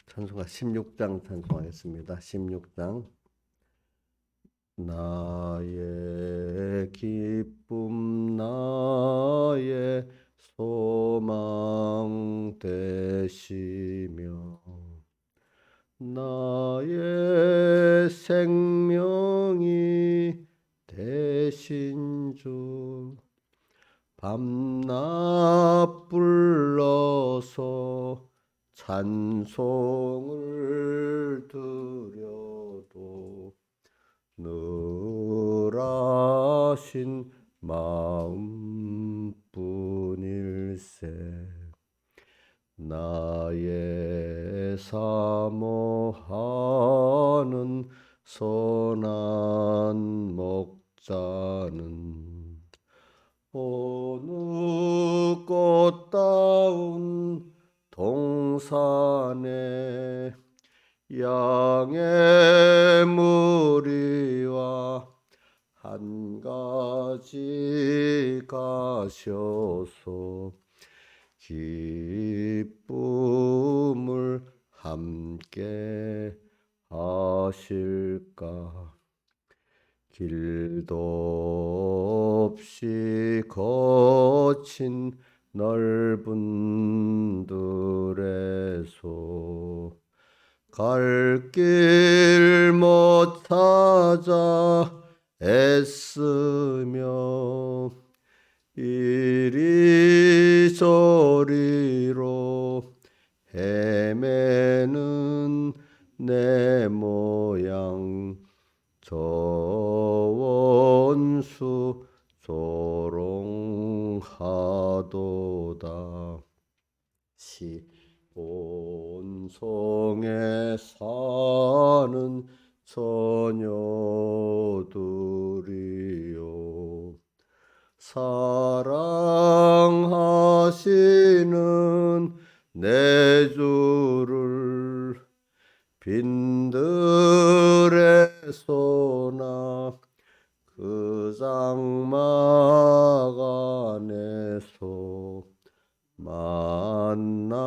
찬송가 16장 찬송하겠습니다. 16장. 나의 기쁨 나의 소망 되시며 나의 생명이 되신 주 밤낮 불러서 찬송을 드려도 늘 하신 마음뿐일세. 나의 사모하는 선한 목자는 어느 꽃다운 동산에 양의 무리와 한 가지 가셔서 기쁨을 함께 하실까. 길도 없이 거친 넓은 들에서 갈 길 못 찾아 애쓰며 이리저리로 헤매는 내 모양 저 원수 조롱하도다. 온성에 사는 처녀들이요 사랑하시는 내 주를 빈들에서나 그 장막 안에서 만나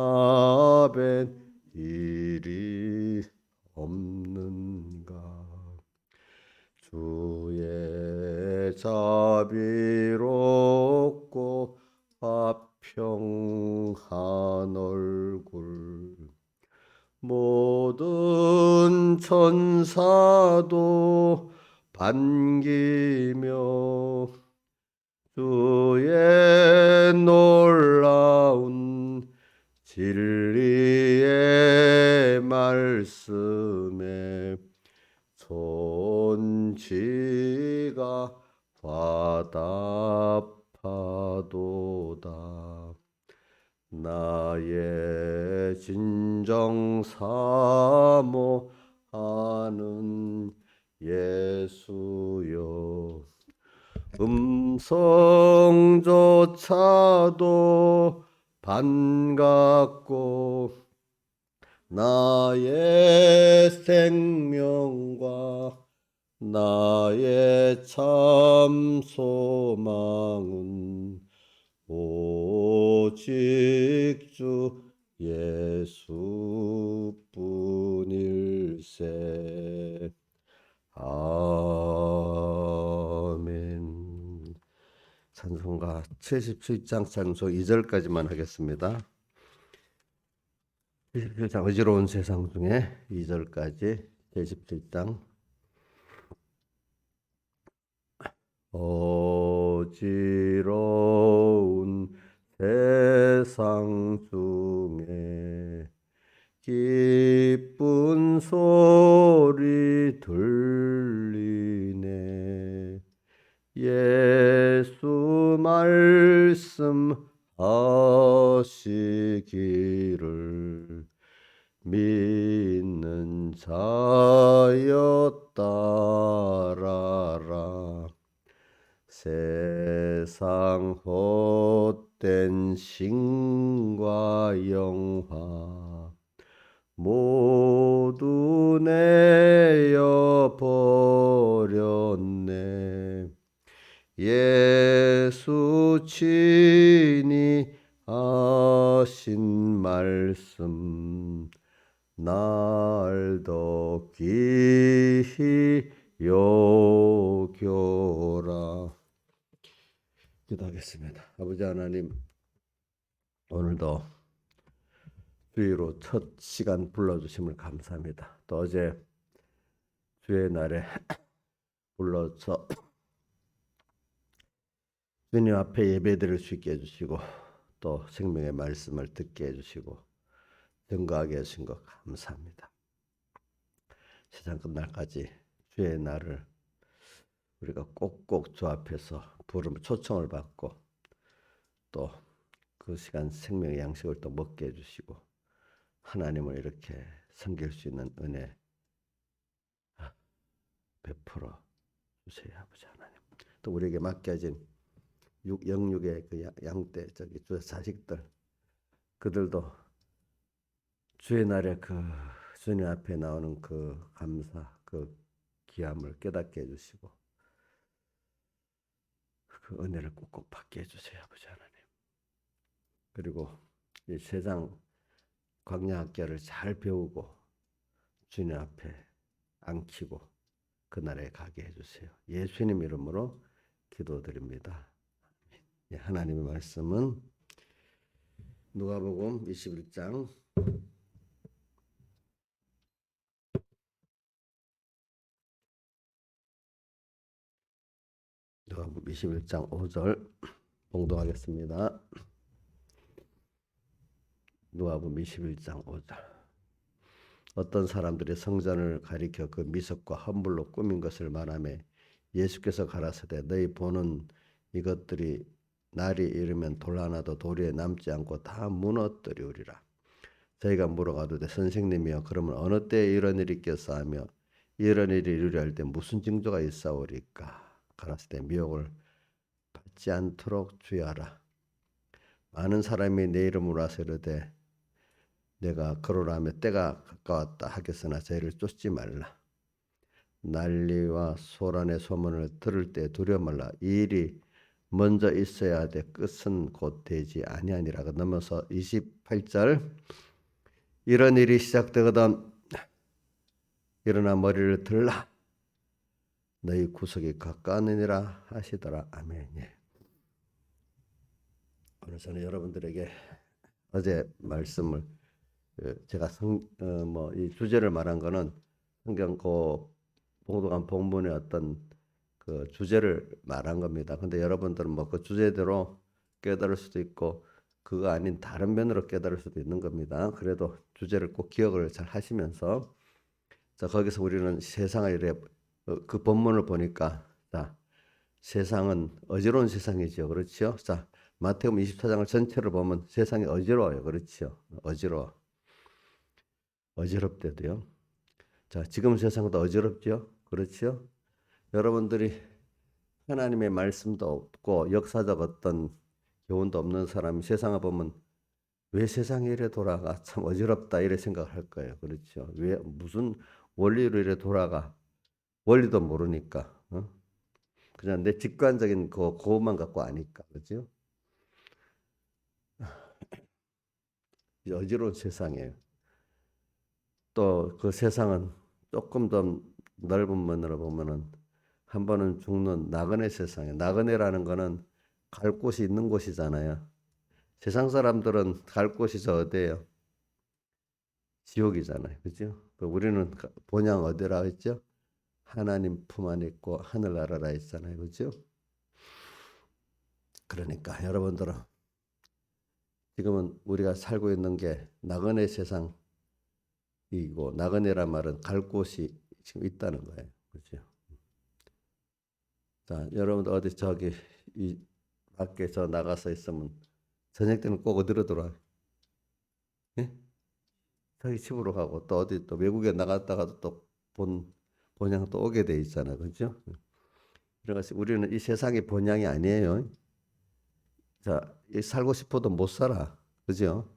뵌 일이 없는가. 주의 자비롭고 화평한 얼굴 모든 천사도 반기며 주의 놀라운 진리의 말씀에 존지가 화답하도다. 나의 진정 사모하는 예수여 음성조차도 반갑고 나의 생명과 나의 참 소망은 오직 주 예수뿐일세. 아멘. 찬송가 77장 찬송 2절까지만 하겠습니다. 77장 어지러운 세상 중에 2절까지 77장. 어지러운 세상 중에 기쁜 소리 들리네. 예수 말씀하시기를 믿는 자여 따라라. 세상 헛된 신과 영화 모두 내어 버렸네. 예수 친히 하신 말씀 날더 귀히 여겨라. 기도하겠습니다. 아버지 하나님, 오늘도 주의로 첫 시간 불러주심을 감사합니다. 또 어제 주의 날에 불러서 주님 앞에 예배드릴 수 있게 해주시고 또 생명의 말씀을 듣게 해주시고 증거하게 해주신 것 감사합니다. 세상 끝날까지 주의 날을 우리가 꼭꼭 주 앞에서 부름 초청을 받고 또 그 시간 생명의 양식을 또 먹게 해주시고 하나님을 이렇게 섬길 수 있는 은혜 베풀어 주세요, 아버지 하나님. 또 우리에게 맡겨진 영육의 그 양떼 저기 주 자식들 그들도 주의 날에 그 주님 앞에 나오는 그 감사 그 귀함을 깨닫게 해주시고 그 은혜를 꼭꼭 받게 해주세요, 아버지 하나님. 그리고 이 세상 광야학교를 잘 배우고 주님 앞에 안기고 그날에 가게 해주세요. 예수님 이름으로 기도드립니다. 예, 하나님의 말씀은 누가복음 21장 5절 봉독하겠습니다. 누가복음 21장 5절. 어떤 사람들이 성전을 가리켜 그 미석과 헌물로 꾸민 것을 말하며 예수께서 가라사대 너희 보는 이것들이 날이 이르면 돌 하나도 도리에 남지 않고 다 무너뜨리우리라. 저희가 물어가도되 선생님이여 그러면 어느 때에 이런 일이 있겠사하며 이런 일이 이루려 할 때 무슨 징조가 있사오리까. 가라사대 미혹을 받지 않도록 주의하라. 많은 사람이 내 이름으로 와서 이르되 내가 그러라 하며 때가 가까웠다 하겠으나 저희를 쫓지 말라. 난리와 소란의 소문을 들을 때 두려워 말라. 이 일이 먼저 있어야 하되 끝은 곧 되지 아니하니라. 넘어서 28절. 이런 일이 시작되거든 일어나 머리를 들라. 너희 구속이 가까우니라 하시더라. 아멘. 예. 오늘 저는 여러분들에게 어제 말씀을 제가 이 주제를 말한 거는 성경 봉독한 본문의 어떤 그 주제를 말한 겁니다. 근데 여러분들은 뭐 그 주제대로 깨달을 수도 있고 그거 아닌 다른 면으로 깨달을 수도 있는 겁니다. 그래도 주제를 꼭 기억을 잘 하시면서 자 거기서 우리는 세상을 이래 그 본문을 보니까 자 세상은 어지러운 세상이죠. 그렇죠? 자 마태복음 24장을 전체를 보면 세상이 어지러워요. 그렇죠? 어지럽대도요. 자, 지금 세상도 어지럽죠? 그렇죠? 여러분들이 하나님의 말씀도 없고 역사적 어떤 교훈도 없는 사람이 세상을 보면 왜 세상이 이래 돌아가? 참 어지럽다 이래 생각을 할 거예요. 그렇죠? 왜 무슨 원리로 이래 돌아가? 원리도 모르니까. 그냥 내 직관적인 그것만 갖고 아니까. 그렇죠? 어지러운 세상이에요. 또 그 세상은 조금 더 넓은 면으로 보면은 한 번은 죽는 나그네 세상이에요. 나그네라는 거는 갈 곳이 있는 곳이잖아요. 세상 사람들은 갈 곳이 저 어디예요? 지옥이잖아요. 그죠? 우리는 본향 어디라 했죠? 하나님 품 안에 있고 하늘나라라 했잖아요. 그죠? 그러니까 여러분들은 지금은 우리가 살고 있는 게 나그네 세상이고 나그네란 말은 갈 곳이 지금 있다는 거예요. 그죠? 자, 여러분들 어디 저기 이 밖에서 나가서 있으면 저녁 때는 꼭 어디로 돌아요? 예? 자기 집으로 가고 또 어디 또 외국에 나갔다가도 또 본향 또 오게 돼 있잖아. 그죠? 그래서 우리는 이 세상의 본향이 아니에요. 자, 살고 싶어도 못 살아. 그죠?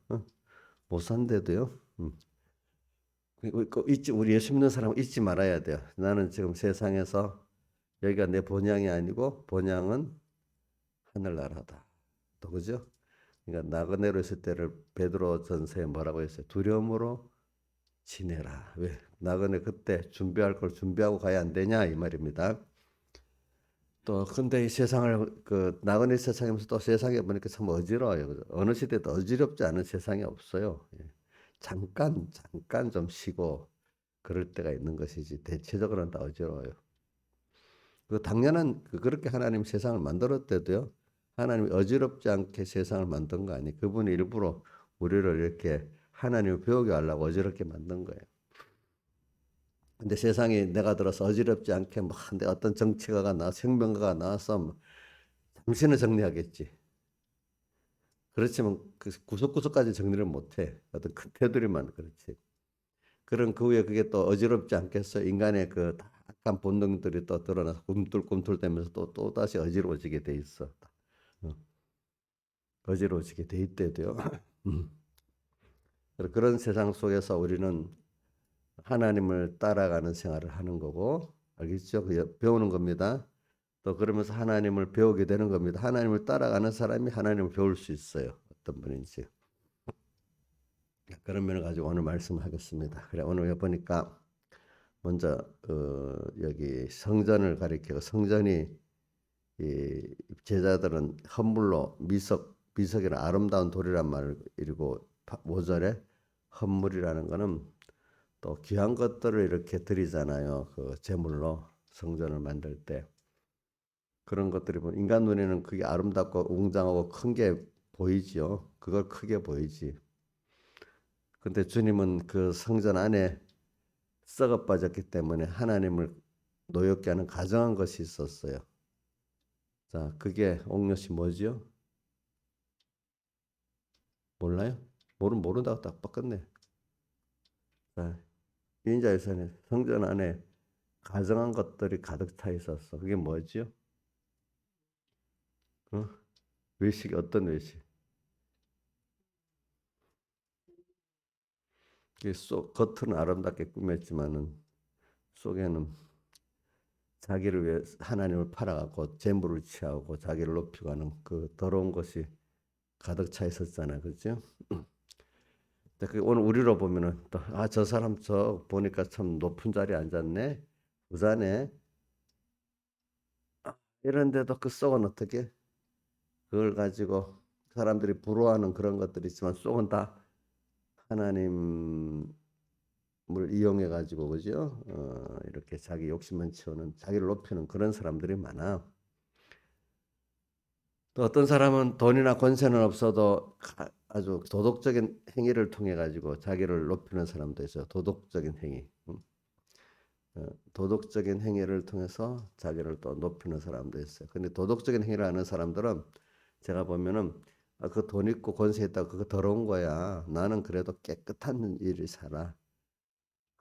못 산대도요. 우리 예수 믿는 사람은 잊지 말아야 돼요. 나는 지금 세상에서 여기가 내 본향이 아니고 본향은 하늘나라다. 또 그죠? 그러니까 나그네로 있을 때를 베드로 전서에 뭐라고 했어요? 두려움으로 지내라. 왜? 나그네 그때 준비할 걸 준비하고 가야 안 되냐 이 말입니다. 또 근데 이 세상을 그 나그네 세상이면서 또 세상에 보니까 참 어지러워요. 어느 시대도 어지럽지 않은 세상이 없어요. 예. 잠깐 좀 쉬고 그럴 때가 있는 것이지 대체적으로는 다 어지러워요. 그 당연한 그렇게 하나님 세상을 만들었대도요. 하나님이 어지럽지 않게 세상을 만든 거 아니에요. 그분이 일부러 우리를 이렇게 하나님을 배우게 하려고 어지럽게 만든 거예요. 근데 세상이 내가 들어서 어지럽지 않게 막 어떤 정치가가 나 생명가가 나와서 당신을 정리하겠지. 그렇지만 그 구석구석까지 정리를 못해. 어떤 큰 테두리만 그렇지. 그런 그 후에 그게 또 어지럽지 않겠어? 인간의 그 악한 본능들이 또 드러나서 꿈틀꿈틀대면서 또 다시 어지러워지게 돼 있어. 어, 어지러워지게 돼 있대도요. 음. 그런 세상 속에서 우리는 하나님을 따라가는 생활을 하는 거고, 알겠죠? 배우는 겁니다. 또 그러면서 하나님을 배우게 되는 겁니다. 하나님을 따라가는 사람이 하나님을 배울 수 있어요. 어떤 분인지. 그런 면을 가지고 오늘 말씀하겠습니다. 그래 오늘 보니까 먼저 여기 성전을 가리키고 성전이 이 제자들은 헌물로 미석이라 아름다운 돌이란 말을 이루고 5절에 헌물이라는 거는 또 귀한 것들을 이렇게 드리잖아요. 그 제물로 성전을 만들 때 그런 것들이 보면 인간 눈에는 그게 아름답고 웅장하고 큰 게 보이지요. 그걸 크게 보이지. 근데 주님은 그 성전 안에 썩어 빠졌기 때문에 하나님을 노엽게 하는 가정한 것이 있었어요. 자, 그게 옥롯이 뭐지요? 몰라요? 모른다고 딱 바꿨네. 자, 인자유산에 성전 안에 가정한 것들이 가득 차 있었어. 그게 뭐지요? 어? 외식 어떤 외식? 이게 겉은 아름답게 꾸몄지만은 속에는 자기를 위해 하나님을 팔아갖고 재물을 취하고 자기를 높이고 하는 그 더러운 것이 가득 차 있었잖아요. 그죠? 오늘 우리로 보면은 또, 저 사람 저 보니까 참 높은 자리에 앉았네. 부자네. 이런데도 그 속은 어떻게? 그걸 가지고 사람들이 부러워하는 그런 것들이 있지만 속은 다 하나님을 이용해 가지고 그죠? 이렇게 자기 욕심만 채우는 자기를 높이는 그런 사람들이 많아. 또 어떤 사람은 돈이나 권세는 없어도 아주 도덕적인 행위를 통해 가지고 자기를 높이는 사람도 있어요. 도덕적인 행위. 도덕적인 행위를 통해서 자기를 또 높이는 사람도 있어요. 근데 도덕적인 행위를 하는 사람들은 제가 보면은 그 돈 있고 권세 있다고 그거 더러운 거야. 나는 그래도 깨끗한 일을 살아.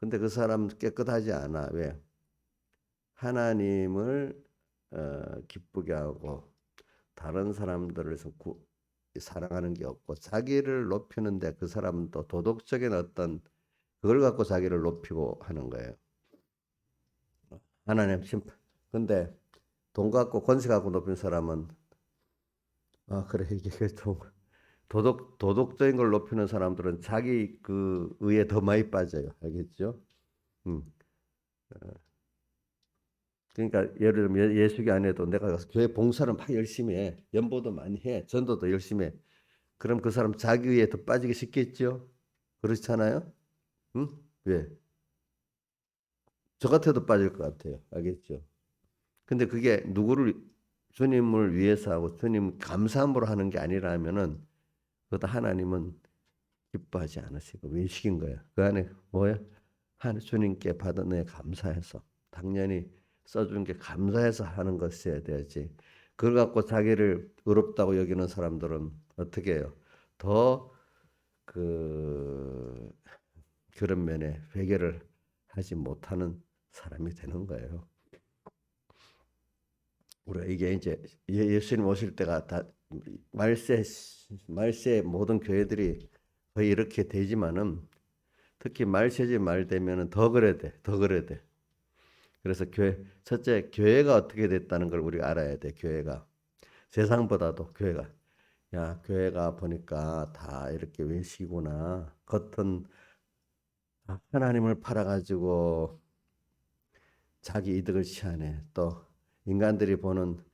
근데 그 사람 깨끗하지 않아. 왜? 하나님을 기쁘게 하고 다른 사람들을 사랑하는 게 없고 자기를 높이는데 그 사람은 또 도덕적인 어떤 그걸 갖고 자기를 높이고 하는 거예요. 하나님 심판. 근데 돈 갖고 권세 갖고 높인 사람은 그래 이게 좀 도덕적인 걸 높이는 사람들은 자기 그 의에 더 많이 빠져요. 알겠죠? 음. 그러니까 예를 들면 예수교 안 해도 내가 가서 교회 봉사를 막 열심히 해. 연보도 많이 해. 전도도 열심히 해. 그럼 그 사람 자기 의에 더 빠지기 쉽겠죠? 그렇잖아요? 응? 왜? 저 같아도 빠질 것 같아요. 알겠죠? 근데 그게 누구를 주님을 위해서 하고 주님 감사함으로 하는 게 아니라면은 그것도 하나님은 기뻐하지 않으시고 외식인 거야. 그 안에 뭐야? 하나님 주님께 받은 애 감사해서 당연히 써준 게 감사해서 하는 것이어야 되지. 그걸 갖고 자기를 의롭다고 여기는 사람들은 어떻게 해요? 더 그 그런 면에 회개를 하지 못하는 사람이 되는 거예요. 우리가 이게 이제 예수님 오실 때가 다 말세 모든 교회들이 거의 이렇게 되지만은 특히 말세지 말 되면은 더 그래야 돼. 더 그래야 돼. 그래서 첫째 교회가 어떻게 됐다는 걸 우리가 알아야 돼. 교회가 세상보다도 교회가 보니까 다 이렇게 외식이구나. 겉은 하나님을 팔아가지고 자기 이득을 취하네. 또 인간들이 보는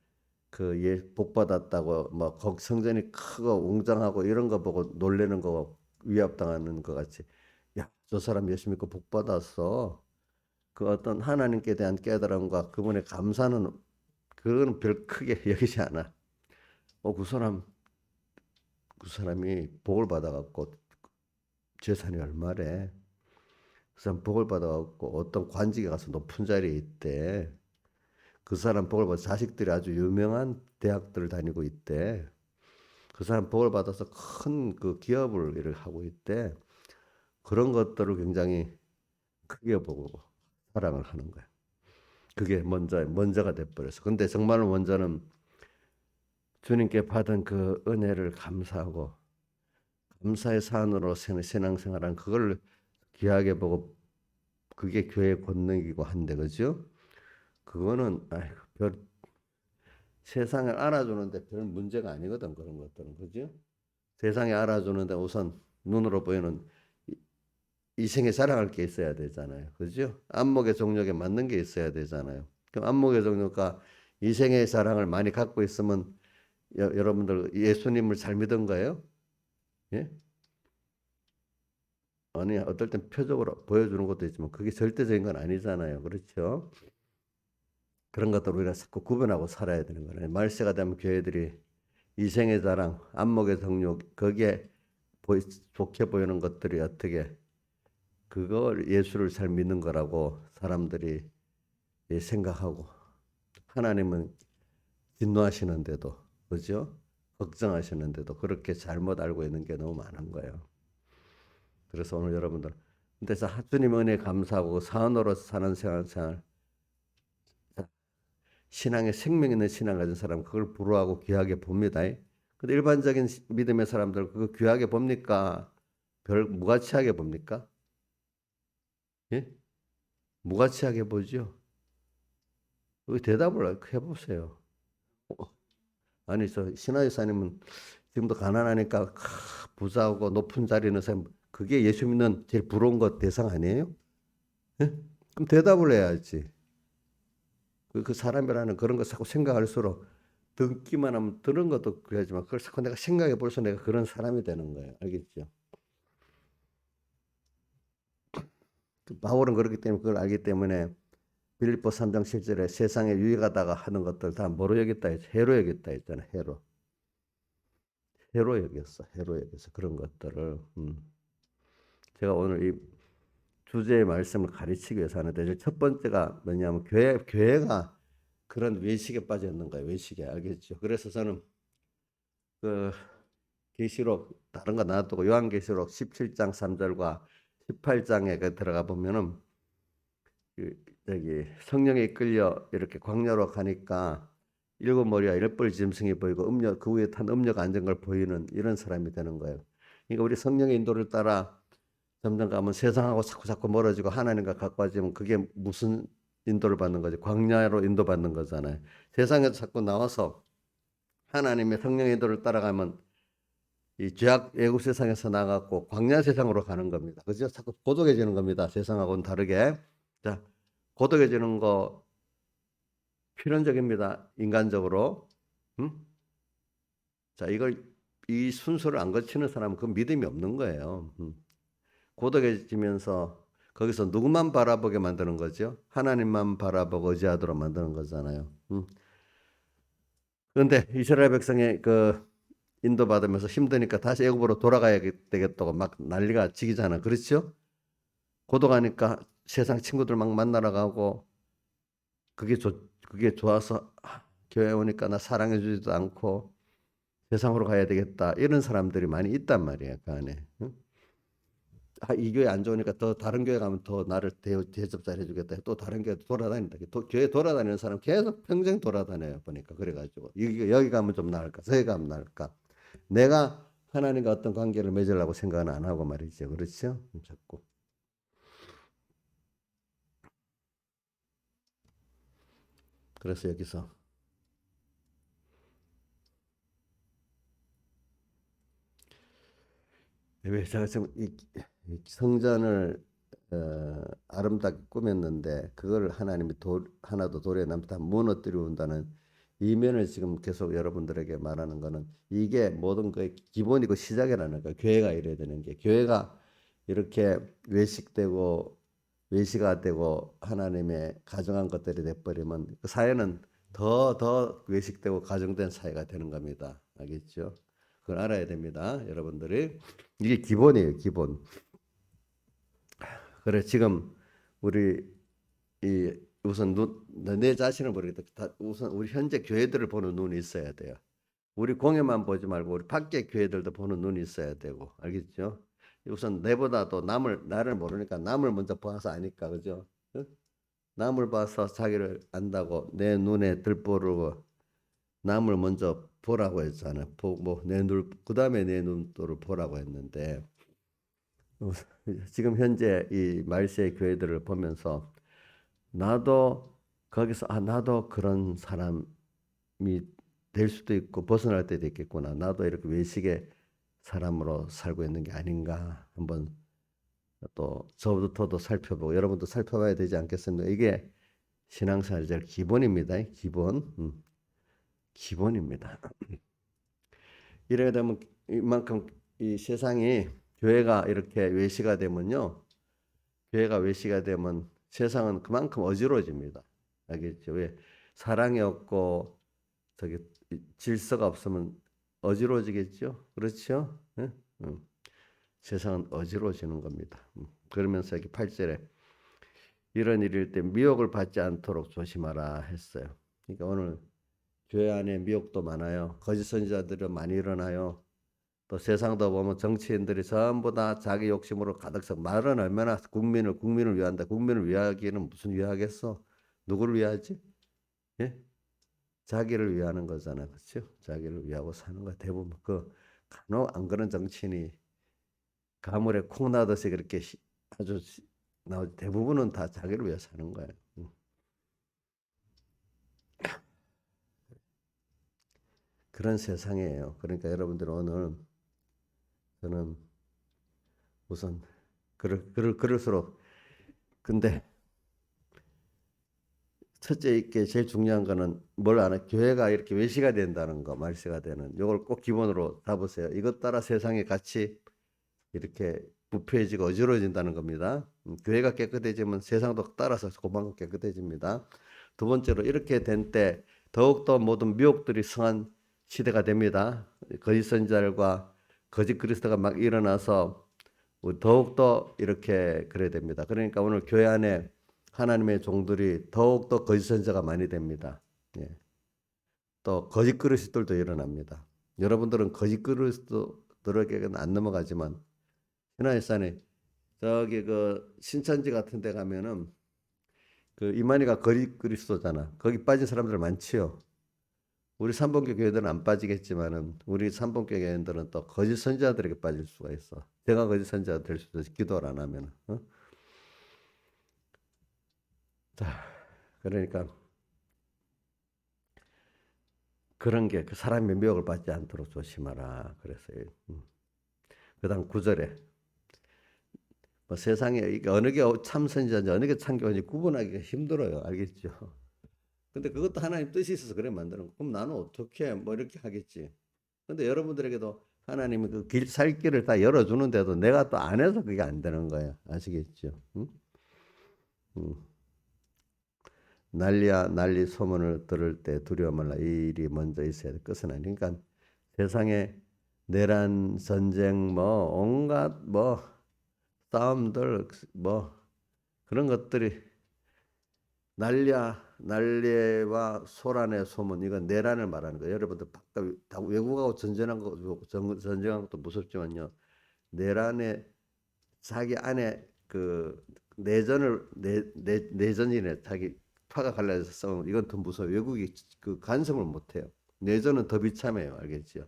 복 받았다고 뭐 성전이 크고 웅장하고 이런 거 보고 놀래는 거 위압당하는 것 같이, 야, 저 사람 예수 믿고 복 받았어. 그 어떤 하나님께 대한 깨달음과 그분의 감사는 그거는 별 크게 여기지 않아. 그 사람이 복을 받아갖고 재산이 얼마래? 그 사람 복을 받아갖고 어떤 관직에 가서 높은 자리에 있대. 그 사람 복을 받아 자식들이 아주 유명한 대학들을 다니고 있대. 그 사람 복을 받아서 큰 그 기업을 일을 하고 있대. 그런 것들을 굉장히 크게 보고 사랑을 하는 거야. 그게 먼저가 돼버렸어. 근데 정말 먼저는 주님께 받은 그 은혜를 감사하고 감사의 산으로 신앙생활한 그걸 귀하게 보고 그게 교회 권능이고 한데, 그죠? 그거는 아이고, 세상을 알아주는데 별 문제가 아니거든, 그런 것들은. 그죠? 세상에 알아주는데 우선 눈으로 보이는 이생에 자랑할 게 있어야 되잖아요. 그죠? 안목의 정력에 맞는 게 있어야 되잖아요. 그럼 안목의 정력과 이생의 자랑을 많이 갖고 있으면 여러분들 예수님을 잘 믿은 거예요? 예? 아니, 어떨 땐 표적으로 보여주는 것도 있지만 그게 절대적인 건 아니잖아요. 그렇죠? 그런 것들 우리가 자꾸 구분하고 살아야 되는 거예요. 말세가 되면 교회들이 이생의 자랑, 안목의 정욕, 거기에 좋게 보이는 것들이 어떻게 그걸 예수를 잘 믿는 거라고 사람들이 생각하고, 하나님은 진노하시는데도, 그죠? 걱정하시는데도 그렇게 잘못 알고 있는 게 너무 많은 거예요. 그래서 오늘 여러분들, 그래서 주님 은혜 감사하고 사언으로 사는 생활, 신앙에 생명 있는 신앙 가진 사람 그걸 부러워하고 귀하게 봅니다. 근데 일반적인 믿음의 사람들 그거 귀하게 봅니까? 별 무가치하게 봅니까? 예? 무가치하게 보죠. 그 대답을 해보세요. 아니, 저 신하의사님은 지금도 가난하니까 부자하고 높은 자리에 있는 사람, 그게 예수 믿는 제일 부러운 것 대상 아니에요? 예? 그럼 대답을 해야지. 그 사람이라는 그런 거 자꾸 생각할수록 듣기만 하면 들은 것도 그래야지만 그걸 자꾸 내가 생각해 볼수록 내가 그런 사람이 되는 거예요. 알겠죠? 바울은 그렇기 때문에 그걸 알기 때문에 빌립보 3장 7절에 세상에 유익하다가 하는 것들 다 뭐로 여겼다 했죠? 해로 여겼다 했잖아요. 해로 여겼어. 그런 것들을. 제가 오늘 이 주제의 말씀을 가르치기 위해서 하는데 첫 번째가 뭐냐면 교회가 그런 외식에 빠져 있는 거예요. 외식에. 알겠죠? 그래서 저는 그 계시록 다른 거 놔두고 요한계시록 17장 3절과 18장에 들어가 보면은 저기 성령에 이끌려 이렇게 광야로 가니까 일곱 머리와 일벌 짐승이 보이고 그 위에 탄 음녀가 앉은 걸 보이는 이런 사람이 되는 거예요. 그러니까 우리 성령의 인도를 따라 점점 가면 세상하고 자꾸 멀어지고 하나님과 가까워지면 그게 무슨 인도를 받는 거지? 광야로 인도받는 거잖아요. 세상에서 자꾸 나와서 하나님의 성령의 인도를 따라가면 이 죄악 애국 세상에서 나가고 광야 세상으로 가는 겁니다. 그죠? 자꾸 고독해지는 겁니다. 세상하고는 다르게. 자, 고독해지는 거 필연적입니다. 인간적으로. 음? 자, 이 순서를 안 거치는 사람은 그 믿음이 없는 거예요. 고독해지면서 거기서 누구만 바라보게 만드는 거죠? 하나님만 바라보고 의지하도록 만드는 거잖아요. 그런데 이스라엘 백성의 인도받으면서 힘드니까 다시 애굽으로 돌아가야 되겠다고 막 난리가 지기잖아. 그렇죠? 고독하니까 세상 친구들 막 만나러 가고 그게 좋아서 교회 오니까 나 사랑해 주지도 않고 세상으로 가야 되겠다. 이런 사람들이 많이 있단 말이야, 그 안에. 응? 이 교회 안 좋으니까 더 다른 교회 가면 더 나를 대접 잘 해주겠다. 또 다른 교회 돌아다닌다. 교회 돌아다니는 사람 계속 평생 돌아다녀요. 보니까. 그래가지고 여기 가면 좀 나을까? 저기 가면 나을까? 내가 하나님과 어떤 관계를 맺으려고 생각은 안 하고 말이죠. 그렇죠? 자꾸. 그래서 여기서 왜 제가 지금 이 성전을 아름답게 꾸몄는데 그걸 하나님이 하나도 돌에 남다 무너뜨리운다는 이면을 지금 계속 여러분들에게 말하는 거는 이게 모든 거의 기본이고 시작이라는 거예요. 교회가 이래야 되는 게 교회가 이렇게 외식되고 외시가 되고 하나님의 가정한 것들이 돼버리면 그 사회는 더 외식되고 가정된 사회가 되는 겁니다. 알겠죠? 그걸 알아야 됩니다. 여러분들이 이게 기본이에요. 기본. 그래 지금 우리 이 우선 내 자신을 모르겠다. 우선 우리 현재 교회들을 보는 눈이 있어야 돼요. 우리 공예만 보지 말고 우리 밖에 교회들도 보는 눈이 있어야 되고 알겠죠? 우선 내보다도 나를 모르니까 남을 먼저 봐서 아니까 그죠? 응? 남을 봐서 자기를 안다고 내 눈에 들보르고 남을 먼저 보라고 했잖아요. 보고 내 눈 그다음에 내 눈도를 보라고 했는데 지금 현재 이 말세의 교회들을 보면서 나도 거기서 나도 그런 사람이 될 수도 있고 벗어날 때도 있겠구나. 나도 이렇게 외식의 사람으로 살고 있는 게 아닌가 한번 또 저부터도 살펴보고 여러분도 살펴봐야 되지 않겠습니까? 이게 신앙생활의 제일 기본입니다. 기본, 기본입니다. 이래 되면 이만큼 이 세상이 교회가 이렇게 외시가 되면요, 교회가 외시가 되면 세상은 그만큼 어지러워집니다. 알겠죠? 왜 사랑이 없고 저기 질서가 없으면 어지러워지겠죠? 그렇죠? 응? 응. 세상은 어지러워지는 겁니다. 그러면서 여기 8절에 이런 일일 때 미혹을 받지 않도록 조심하라 했어요. 그러니까 오늘 교회 안에 미혹도 많아요. 거짓 선지자들은 많이 일어나요. 또 세상도 보면 정치인들이 전부 다 자기 욕심으로 가득 차. 말은 얼마나 국민을 위한다. 국민을 위하기는 무슨 위하겠어? 누구를 위하지? 예? 자기를 위하는 거잖아, 그렇죠? 자기를 위하고 사는 거 대부분 간혹 안 그런 정치인이 가물에 콩 나듯이 그렇게 아주 나오지 대부분은 다 자기를 위해 사는 거예요. 그런 세상이에요. 그러니까 여러분들 오늘 저는 우선 그럴수록 근데 첫째 있게 제일 중요한 거는 뭘 아나 교회가 이렇게 외시가 된다는 거 말세가 되는 이걸 꼭 기본으로 잡으세요. 이것 따라 세상이 같이 이렇게 부패해지고 어지러워진다는 겁니다. 교회가 깨끗해지면 세상도 따라서 그만큼 깨끗해집니다. 두 번째로 이렇게 된 때 더욱더 모든 미혹들이 성한 시대가 됩니다. 거짓 선지자들과 거짓 그리스도가 막 일어나서 더욱더 이렇게 그래야 됩니다. 그러니까 오늘 교회 안에 하나님의 종들이 더욱더 거짓 선지자가 많이 됩니다. 예. 또 거짓 그리스도들도 일어납니다. 여러분들은 거짓 그리스도들에게는 안 넘어가지만 신화일산에 저기 그 신천지 같은 데 가면은 그 이만희가 거짓 그리스도잖아. 거기 빠진 사람들 많지요. 우리 삼본교 교회들은 안 빠지겠지만은 우리 삼본교 교회들은 또 거짓 선지자들에게 빠질 수가 있어. 제가 거짓 선지자 될 수도 있어. 기도를 안 하면. 자, 그러니까 그런 게 그 사람의 미혹을 받지 않도록 조심하라. 그랬어요. 그다음 9절에 뭐 세상에 이게 어느 게 참 선지자인지 어느 게 참교인지 구분하기가 힘들어요. 알겠죠? 근데 그것도 하나님 뜻이 있어서 그래 만드는 거. 그럼 나는 어떻게 뭐 이렇게 하겠지. 근데 여러분들에게도 하나님이 그 살 길을 다 열어주는데도 내가 또 안 해서 그게 안 되는 거예요. 아시겠죠? 응? 응. 난리야 난리 소문을 들을 때 두려워 말라. 이 일이 먼저 있어야 될 것은 아니니까 그러니까 세상에 내란 전쟁 뭐 온갖 뭐 싸움들 뭐 그런 것들이 난리와 소란의 소문 이건 내란을 말하는 거예요. 여러분들 다 외국하고 전쟁한 것도 무섭지만요. 내란에 자기 안에 그 내전이네 자기 파가 갈라져서 싸우는 이건 더 무서워. 외국이 그 간섭을 못 해요. 내전은 더 비참해요. 알겠죠?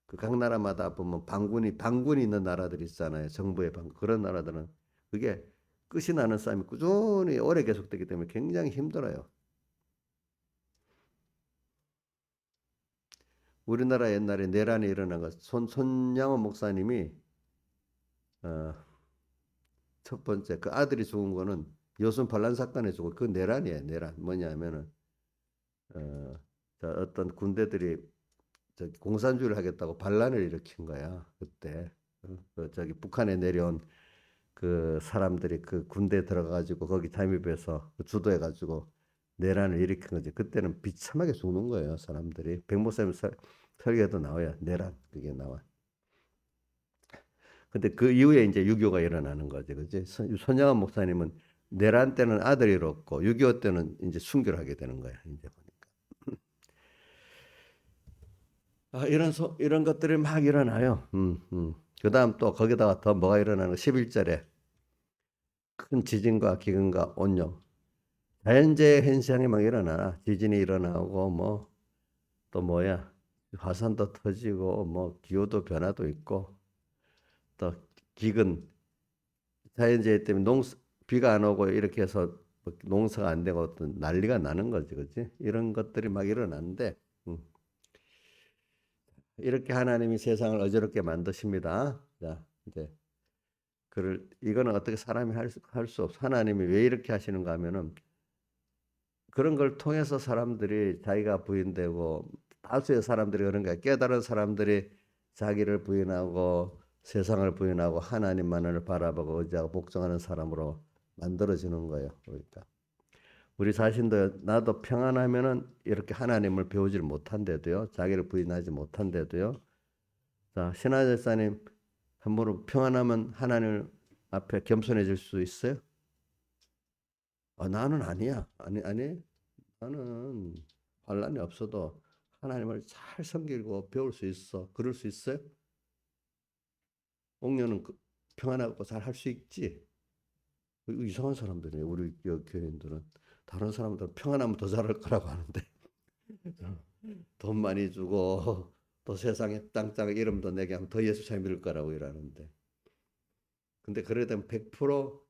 그 각 나라마다 보면 반군이 있는 나라들이 있잖아요. 정부의 반군 그런 나라들은 그게 끝이 나는 싸움이 꾸준히 오래 계속되기 때문에 굉장히 힘들어요. 우리나라 옛날에 내란이 일어난 것, 손양호 목사님이 첫 번째 그 아들이 죽은 거는 여순 반란 사건에 죽고 그 내란이에요. 내란 뭐냐면은 어떤 군대들이 공산주의를 하겠다고 반란을 일으킨 거야. 그때 저기 북한에 내려온 그 사람들이 그 군대에 들어가가지고 거기 잠입해서 주도해가지고 내란을 일으킨 거지. 그때는 비참하게 죽는 거예요. 사람들이. 백목사님 설교에도 나와요. 내란 그게 나와. 근데 그 이후에 이제 유교가 일어나는 거지, 그지? 손양원 목사님은 내란 때는 아들이 잃었고 6.25 때는 이제 순교를 하게 되는 거야. 이제 보니까 이런 것들이 막 일어나요. 그다음 또 거기다가 더 뭐가 일어나는 11절에 큰 지진과 기근과 온용 자연재해 현상이 막 일어나. 지진이 일어나고 뭐 또 뭐야 화산도 터지고 뭐 기후도 변화도 있고 또 기근 자연재해 때문에 비가 안 오고 이렇게 해서 뭐 농사가 안 되고 어떤 난리가 나는 거지, 그렇지? 이런 것들이 막 일어나는데 이렇게 하나님이 세상을 어지럽게 만드십니다. 자, 이제 이거는 어떻게 사람이 할 수 없어. 하나님이 왜 이렇게 하시는가 하면은 그런 걸 통해서 사람들이 자기가 부인되고 다수의 사람들이 그런 거야. 깨달은 사람들이 자기를 부인하고 세상을 부인하고 하나님만을 바라보고 의지하고 복종하는 사람으로 만들어지는 거예요. 그러니까 우리 자신도 나도 평안하면은 이렇게 하나님을 배우질 못한데도요. 자기를 부인하지 못한데도요. 자, 신하절사님 함부로 평안하면 하나님 앞에 겸손해질 수 있어요? 나는 아니야. 아니. 나는 반란이 없어도 하나님을 잘 섬기고 배울 수 있어. 그럴 수 있어요? 옥녀는 평안하고 잘 할 수 있지. 이상한 사람들이에요. 우리 교인들은 다른 사람들은 평안하면 더 잘할 거라고 하는데 돈 많이 주고 또 세상에 땅땅 이름도 내게 하면 더 예수 잘 믿을 거라고 이러는데 근데 그래 되면 100%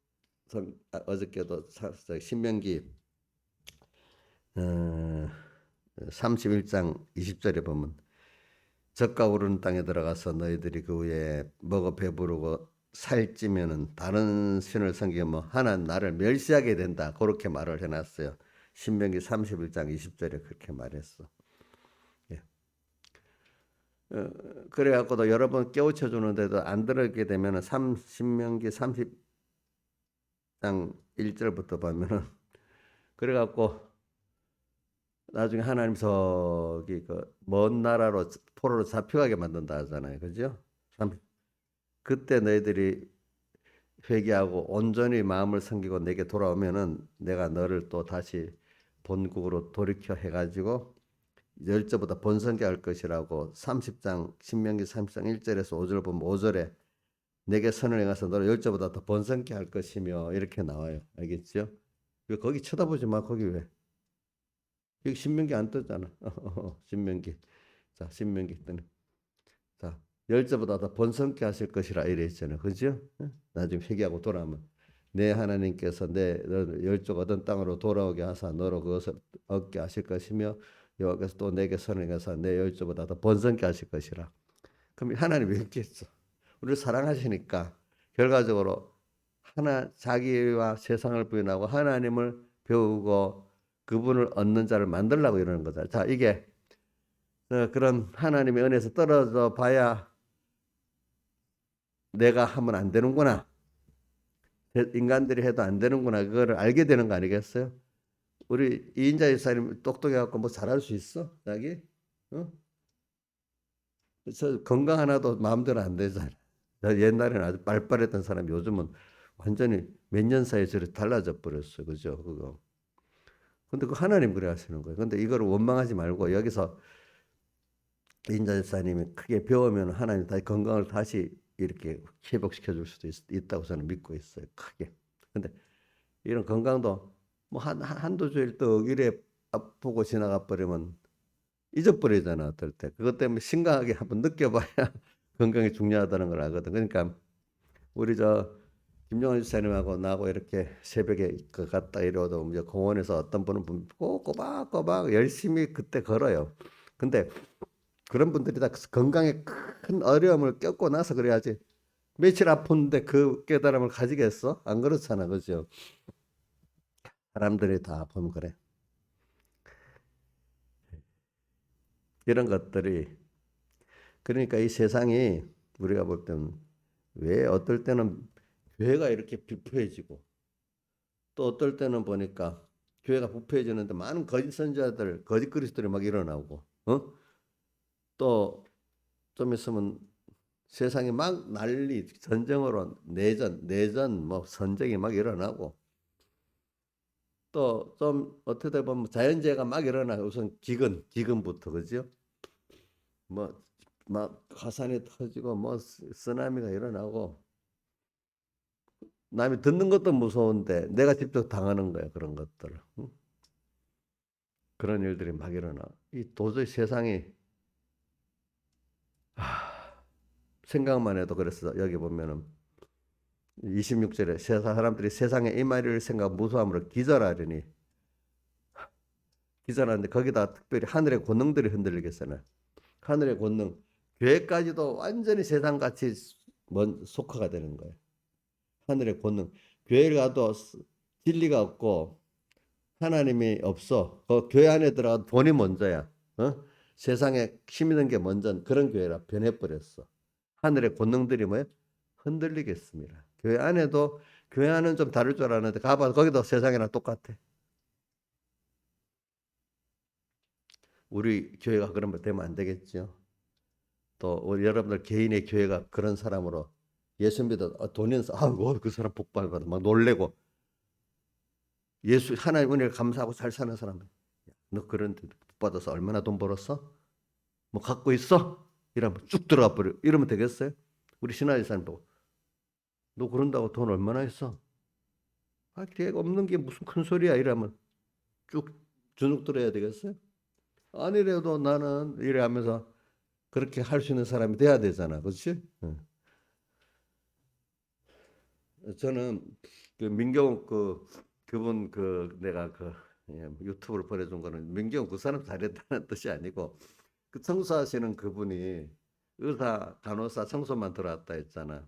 어저께도 신명기 31장 20절에 보면 젖과 오르는 땅에 들어가서 너희들이 그 후에 먹어 배부르고 살찌면은 다른 신을 섬기면 뭐 하나는 나를 멸시하게 된다. 그렇게 말을 해놨어요. 신명기 31장 20절에 그렇게 말했어. 예. 그래갖고도 여러 번 깨우쳐 주는데도 안 들었게 되면은 신명기 30장 1절부터 보면은 그래갖고 나중에 하나님 저기 그 먼 나라로 포로로 잡혀가게 만든다 하잖아요. 그죠? 그때 너희들이 회개하고 온전히 마음을 섬기고 내게 돌아오면은 내가 너를 또 다시 본국으로 돌이켜 해가지고 열조보다 번성케 할 것이라고 30장 신명기 30장 1절에서 5절 보면 5절에 내게 선을 행해서 너를 열조보다 더 번성케 할 것이며 이렇게 나와요. 알겠죠? 왜 거기 쳐다보지 마. 거기 왜? 여기 신명기 안 뜨잖아. 신명기. 자, 신명기 뜨네. 자, 열조보다 더 번성케 하실 것이라 이래 있잖아요. 그죠? 나중에 회개하고 돌아오면 내 하나님께서 내 열조가 얻은 땅으로 돌아오게 하사 너로 그것을 얻게 하실 것이며 여호와께서 또 내게 선행하사 내 열조보다 더 번성케 하실 것이라. 그럼 하나님 왜 이렇게 했어? 우리를 사랑하시니까 결과적으로 자기와 세상을 부인하고 하나님을 배우고 그분을 얻는 자를 만들려고 이러는 거다. 자, 이게 그런 하나님의 은혜에서 떨어져 봐야 내가 하면 안 되는구나. 인간들이 해도 안 되는구나. 그거를 알게 되는 거 아니겠어요? 우리 이인자 집사님 똑똑해갖고 뭐 잘할 수 있어? 자기? 어? 저 건강 하나도 마음대로 안 되잖아. 옛날에는 아주 빨빨했던 사람이 요즘은 완전히 몇 년 사이에 저렇게 달라져 버렸어. 그죠? 그거. 근데 그 하나님 그래 하시는 거예요. 근데 이거를 원망하지 말고 여기서 이인자 집사님이 크게 배우면 하나님 다시 건강을 다시 이렇게 회복시켜 줄 수도 있다고 저는 믿고 있어요. 크게. 근데 이런 건강도 뭐 한두 주일 또 이래 아프고 지나가 버리면 잊어버리잖아. 어떨 때. 그것 때문에 심각하게 한번 느껴봐야 건강이 중요하다는 걸 알거든. 그러니까 우리 김종환 집사님하고 나하고 이렇게 새벽에 갔다 이러도 이제 공원에서 어떤 분은 꼬박꼬박 열심히 그때 걸어요. 근데 그런 분들이 다 건강에 큰 어려움을 겪고 나서 그래야지. 며칠 아픈데 그 깨달음을 가지겠어? 안 그렇잖아, 그죠? 사람들이 다 보면 그래. 이런 것들이 그러니까 이 세상이 우리가 볼 때는 왜 어떨 때는 교회가 이렇게 비폐해지고 또 어떨 때는 보니까 교회가 부패해지는데 많은 거짓 선자들, 거짓 그리스도들이 막 일어나고, 또 좀 있으면 세상이 막 난리, 전쟁으로 내전 뭐 전쟁이 막 일어나고, 또 좀 어떻게 보면 자연재해가 막 일어나요. 우선 기근부터 그죠? 뭐 막 화산이 터지고 뭐 쓰나미가 일어나고 남이 듣는 것도 무서운데 내가 직접 당하는 거야 그런 것들. 응? 그런 일들이 막 일어나. 이 도저히 세상이 생각만 해도 그랬어. 여기 보면은 26절에 사람들이 세상에 임하리를 생각 무수함으로 기절하려니 기절하는데 거기다 특별히 하늘의 권능들이 흔들리겠어요. 하늘의 권능 교회까지도 완전히 세상같이 속화가 되는 거예요. 하늘의 권능 교회를 가도 진리가 없고 하나님이 없어. 그 교회 안에 들어가 돈이 먼저야. 세상에 힘이 든 게 먼저 그런 교회라 변해버렸어. 하늘의 권능들이 뭐예요? 흔들리겠습니다. 교회 안에도 교회 안은 좀 다를 줄 알았는데 가봐 거기도 세상이랑 똑같아. 우리 교회가 그런 거 되면 안 되겠죠. 또 우리 여러분들 개인의 교회가 그런 사람으로 예수 믿어 돈이 있어 그 사람 복 받아 막 놀래고 예수 하나님 은혜를 감사하고 잘 사는 사람 너 그런 데 복 받아서 얼마나 돈 벌었어? 뭐 갖고 있어? 이러면 쭉 들어가 버려. 이러면 되겠어요? 우리 신하의 사람 보고 너 그런다고 돈 얼마나 했어? 걔가 없는 게 무슨 큰 소리야 이러면 쭉 주눅 들어야 되겠어요? 아니래도 나는 이래 하면서 그렇게 할 수 있는 사람이 돼야 되잖아. 그렇지? 저는 그 민경 그분 내가 유튜브를 보내준 거는 민경 그 사람 잘했다는 뜻이 아니고 그 청소하시는 그분이 의사, 간호사 청소만 들어왔다 했잖아.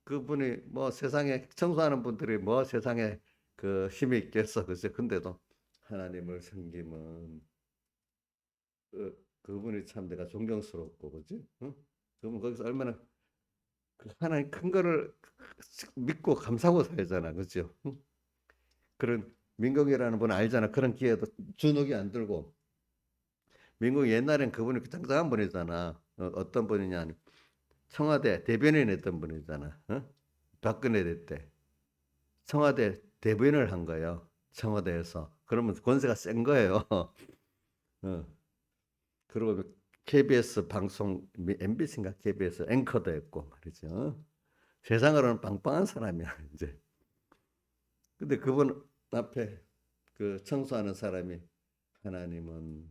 그분이 뭐 세상에 청소하는 분들이 뭐 세상에 그 힘이 있겠어. 그죠? 근데도 하나님을 섬기면 그분이 참 내가 존경스럽고 그지? 응? 그분 거기서 얼마나 그 하나님 큰 거를 믿고 감사하고 살잖아. 그죠? 응? 그런 민국이라는 분 알잖아. 그런 기회도 주눅이 안 들고 민국 옛날엔 그분이 짱짱한 분이잖아. 어떤 분이냐 청와대 대변인 했던 분이잖아. 박근혜 때 청와대 대변인을 한 거예요. 청와대에서. 그러면 권세가 센 거예요. 어. 그리고 KBS 방송 MBC인가 KBS 앵커도 했고 말이죠. 세상으로는 빵빵한 사람이야 이제. 근데 그분 앞에 그 청소하는 사람이 하나님은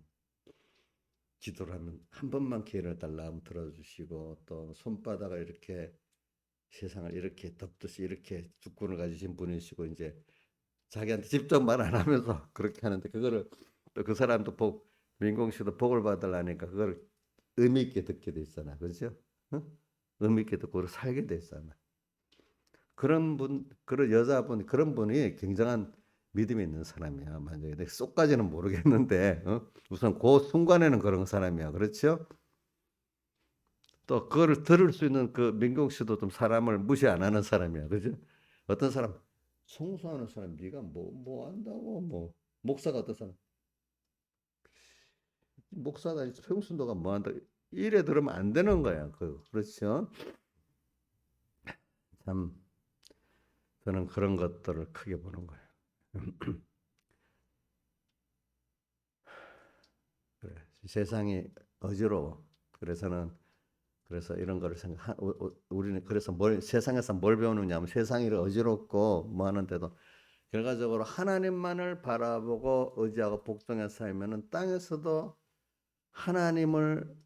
기도를 하면 한 번만 기회를 달라 하면 들어주시고 또 손바닥을 이렇게 세상을 이렇게 덮듯이 이렇게 주권을 가지신 분이시고 이제 자기한테 직접 말 안 하면서 그렇게 하는데 그거를 또 그 사람도 민공 씨도 복을 받으려니까 그걸 의미 있게 듣게 돼 있잖아. 그렇죠? 응? 의미 있게 듣고 살게 돼 있잖아. 그런 분, 그런 여자분, 그런 분이 굉장한 믿음이 있는 사람이야. 만약에 내 속까지는 모르겠는데 우선 그 순간에는 그런 사람이야. 그렇죠? 또 그거를 들을 수 있는 그 민경 씨도 좀 사람을 무시 안 하는 사람이야. 그죠? 어떤 사람 청소하는 사람 네가 뭐 한다고 뭐 목사가 어떤 사람 목사가 평순도가 뭐 한다 이래 들으면 안 되는 거야. 그렇죠? 참 저는 그런 것들을 크게 보는 거예요. 그래. 세상이 어지러워. 그래서 이런 거를 우리는 그래서 세상에서 뭘 배우느냐 하면 세상이 어지럽고 뭐 하는데도 결과적으로 하나님만을 바라보고 의지하고 복종해 살면은 땅에서도 하나님을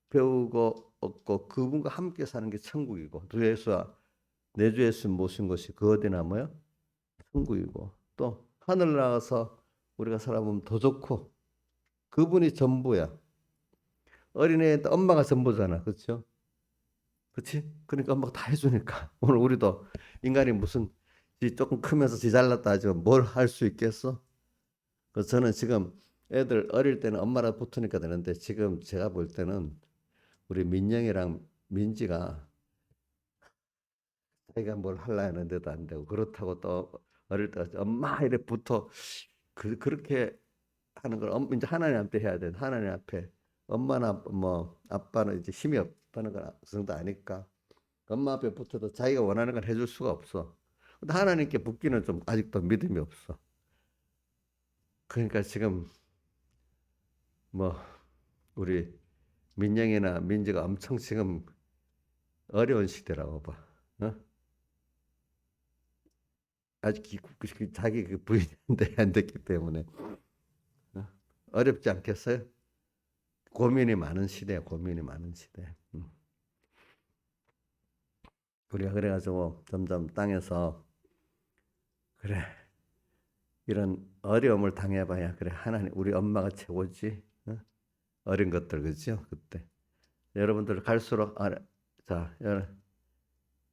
배우고 얻고 그분과 함께 사는 게 천국이고 주 예수와 내 주 예수 모신 것이 그 어디나 뭐요? 천국이고 또 하늘 나가서 우리가 살아보면 더 좋고 그분이 전부야. 어린애한테 엄마가 전부잖아. 그렇죠? 그렇지? 그러니까 엄마가 다 해주니까. 오늘 우리도 인간이 무슨 조금 크면서 지 잘났다 하지만 뭘 할 수 있겠어? 그래서 저는 지금 애들 어릴 때는 엄마랑 붙으니까 되는데 지금 제가 볼 때는 우리 민영이랑 민지가 자기가 뭘 하려 하는데도 안 되고 그렇다고 또 어릴 때 엄마 이래 붙어 그렇게 하는 걸 이제 하나님 앞에 해야 돼. 하나님 앞에 엄마나 뭐 아빠는 이제 힘이 없다는 걸 그 정도 아니까 엄마 앞에 붙어도 자기가 원하는 걸 해줄 수가 없어. 근데 하나님께 붙기는 좀 아직도 믿음이 없어. 그러니까 지금 뭐 우리 민영이나 민지가 엄청 지금 어려운 시대라고 봐. 어? 아직 자기 그 부인인데 안 됐기 때문에 어? 어렵지 않겠어요? 고민이 많은 시대야, 고민이 많은 시대. 우리가 그래가지고 점점 땅에서 그래 이런 어려움을 당해봐야 그래 하나님 우리 엄마가 최고지. 어? 어린 것들 그죠? 그때 여러분들 갈수록 자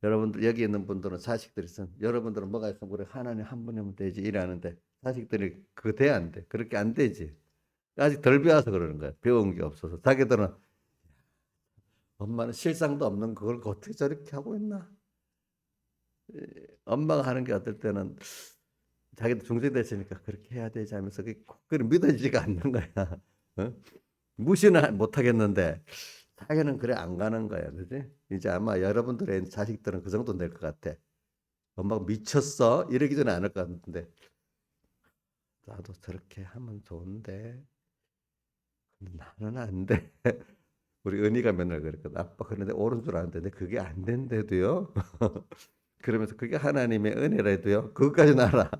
여러분들 여기 있는 분들은 자식들이 있으면 여러분들은 뭐가 있으면 우리 하나님 한 분이면 되지 이러는데 자식들이 그거 돼 안 돼? 그렇게 안 되지. 아직 덜 배워서 그러는 거야. 배운 게 없어서 자기들은 엄마는 실상도 없는 그걸 어떻게 저렇게 하고 있나? 엄마가 하는 게 어떨 때는 자기도 중생됐으니까 그렇게 해야 되지 하면서 그게 믿어지지가 않는 거야. 어? 무시는 못 하겠는데 자기는 그래 안 가는 거야. 그지? 이제 아마 여러분들의 자식들은 그 정도 될 것 같아. 엄마가 미쳤어? 이러기 전에 안 할 것 같은데 나도 저렇게 하면 좋은데 나는 안 돼. 우리 은희가 맨날 그랬거든. 아빠 그런데 옳은 줄 아는데 그게 안 된대도요. 그러면서 그게 하나님의 은혜라도요. 그것까지는 알아.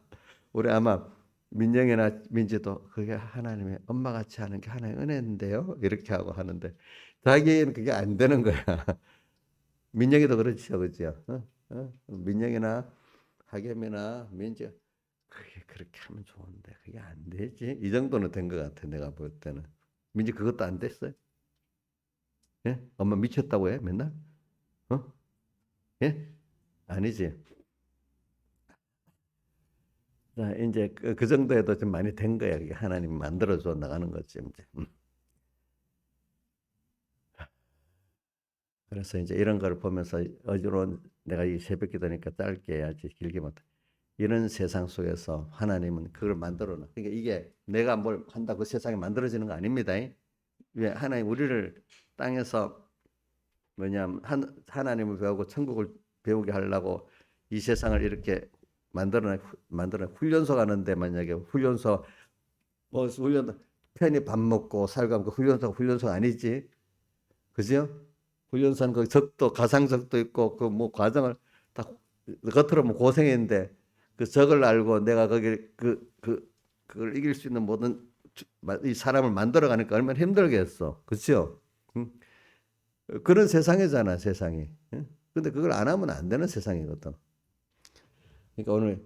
우리 아마 민영이나 민지도 그게 하나님의 엄마같이 하는 게 하나의 은혜인데요. 이렇게 하고 하는데 자기는 그게 안 되는 거야. 민영이도 그렇죠, 그죠? 민영이나 하겸이나 민지 그게 그렇게 하면 좋은데 그게 안 되지. 이 정도는 된 것 같아. 내가 볼 때는 민지 그것도 안 됐어요. 예? 엄마 미쳤다고 해 맨날? 어? 예? 아니지. 자, 이제 그 정도에도 좀 많이 된 거야. 그게 하나님 만들어줘 나가는 거지 이제. 그래서 이제 이런 걸 보면서 어지러운 내가 이 새벽 기도니까 짧게 해야지 길게 못. 이런 세상 속에서 하나님은 그걸 만들어 놔. 그러니까 이게 내가 뭘 한다고 그 세상이 만들어지는 거 아닙니다. 왜 하나님 우리를 땅에서 뭐냐면 하나님을 배우고 천국을 배우게 하려고 이 세상을 이렇게 만들어 훈련소 가는데 만약에 훈련소 뭐 훈련 편히 밥 먹고 살고 하면 그 훈련소가 아니지. 그죠? 훈련소는 그 적도 가상적도 있고 그 뭐 과정을 다 겉으로 뭐 고생했는데 그 적을 알고 내가 거기 그걸 이길 수 있는 모든 이 사람을 만들어 가니까 얼마나 힘들겠어. 그렇죠? 응? 그런 세상이잖아, 세상이. 응? 근데 그걸 안 하면 안 되는 세상이거든. 그러니까 오늘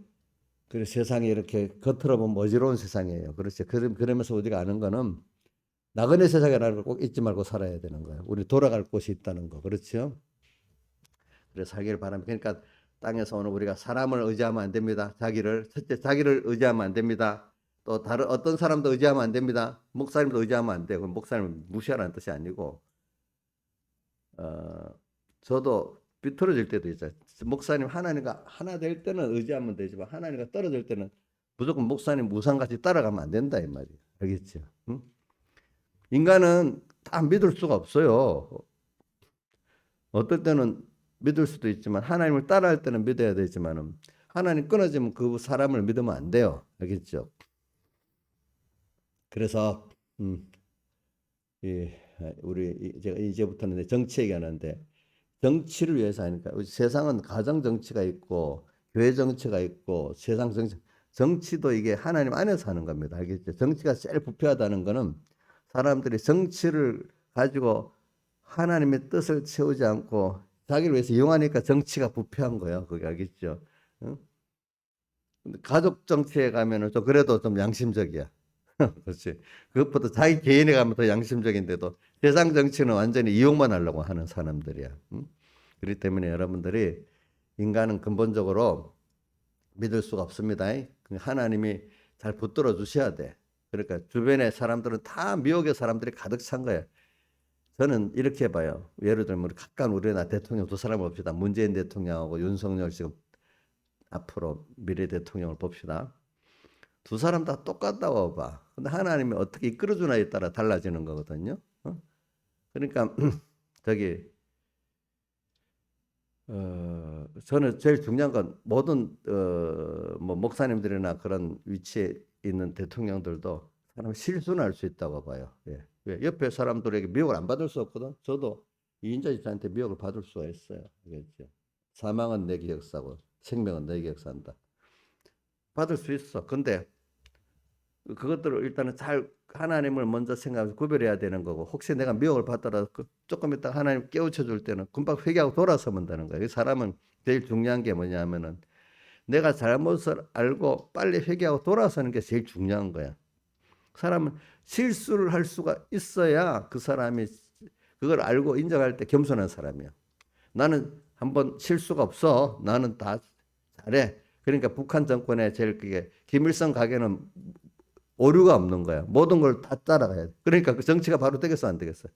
그 세상이 이렇게 겉으로 보면 어지러운 세상이에요. 그렇죠. 그러면서 우리가 아는 거는 나그네 세상이라는 걸 꼭 잊지 말고 살아야 되는 거예요. 우리 돌아갈 곳이 있다는 거. 그렇죠? 그래서 살기를 바랍니다. 그러니까 땅에서 오늘 우리가 사람을 의지하면 안 됩니다. 첫째 자기를 의지하면 안 됩니다. 또 다른 어떤 사람도 의지하면 안 됩니다. 목사님도 의지하면 안 돼요. 목사님 무시하라는 뜻이 아니고 어, 저도 비틀어질 때도 있어요. 목사님 하나님과 하나 될 때는 의지하면 되지만 하나님과 떨어질 때는 무조건 목사님 우상같이 따라가면 안 된다 이 말이에요. 알겠죠? 응? 인간은 다 믿을 수가 없어요. 어떨 때는 믿을 수도 있지만 하나님을 따라할 때는 믿어야 되지만은 하나님 끊어지면 그 사람을 믿으면 안 돼요. 알겠죠? 그래서 우리 제가 이제부터는 정치 얘기하는데 정치를 위해서 하니까 세상은 가정 정치가 있고 교회 정치가 있고 세상 정치도 이게 하나님 안에서 하는 겁니다. 알겠죠? 정치가 제일 부패하다는 거는 사람들이 정치를 가지고 하나님의 뜻을 채우지 않고 자기를 위해서 이용하니까 정치가 부패한 거예요. 그게 알겠죠? 응? 근데 가족 정치에 가면은 그래도 좀 양심적이야. 그렇지. 그것보다 자기 개인에 가면 더 양심적인데도 세상 정치는 완전히 이용만 하려고 하는 사람들이야. 응? 그렇기 때문에 여러분들이 인간은 근본적으로 믿을 수가 없습니다. 하나님이 잘 붙들어 주셔야 돼. 그러니까 주변의 사람들은 다 미혹의 사람들이 가득 찬 거예요. 저는 이렇게 봐요. 예를 들면 가까운 우리나라 대통령 두 사람을 봅시다. 문재인 대통령하고 윤석열 지금 앞으로 미래 대통령을 봅시다. 두 사람 다 똑같다고 봐. 근데 하나님이 어떻게 이끌어주나에 따라 달라지는 거거든요. 그러니까 저기 저는 제일 중요한 건 모든 뭐 목사님들이나 그런 위치에 있는 대통령들도 사람 실수는 할 수 있다고 봐요. 예. 왜? 옆에 사람들에게 미혹을 안 받을 수 없거든. 저도 이인자 집사한테 미혹을 받을 수가 있어요. 알겠죠? 사망은 내 기억사고 생명은 내 기억사한다. 받을 수 있어. 근데 그것들을 일단은 잘 하나님을 먼저 생각하고 구별해야 되는 거고, 혹시 내가 미혹을 받더라도 조금 있다 하나님 깨우쳐 줄 때는 금방 회개하고 돌아서면 되는 거예요. 사람은 제일 중요한 게 뭐냐면은 내가 잘못을 알고 빨리 회개하고 돌아서는 게 제일 중요한 거야. 사람은 실수를 할 수가 있어야 그 사람이 그걸 알고 인정할 때 겸손한 사람이야. 나는 한번 실수가 없어. 나는 다 잘해. 그러니까 북한 정권의 제일 그게 김일성 가게는 오류가 없는 거야. 모든 걸 다 따라가야 돼. 그러니까 그 정치가 바로 되겠어, 안 되겠어?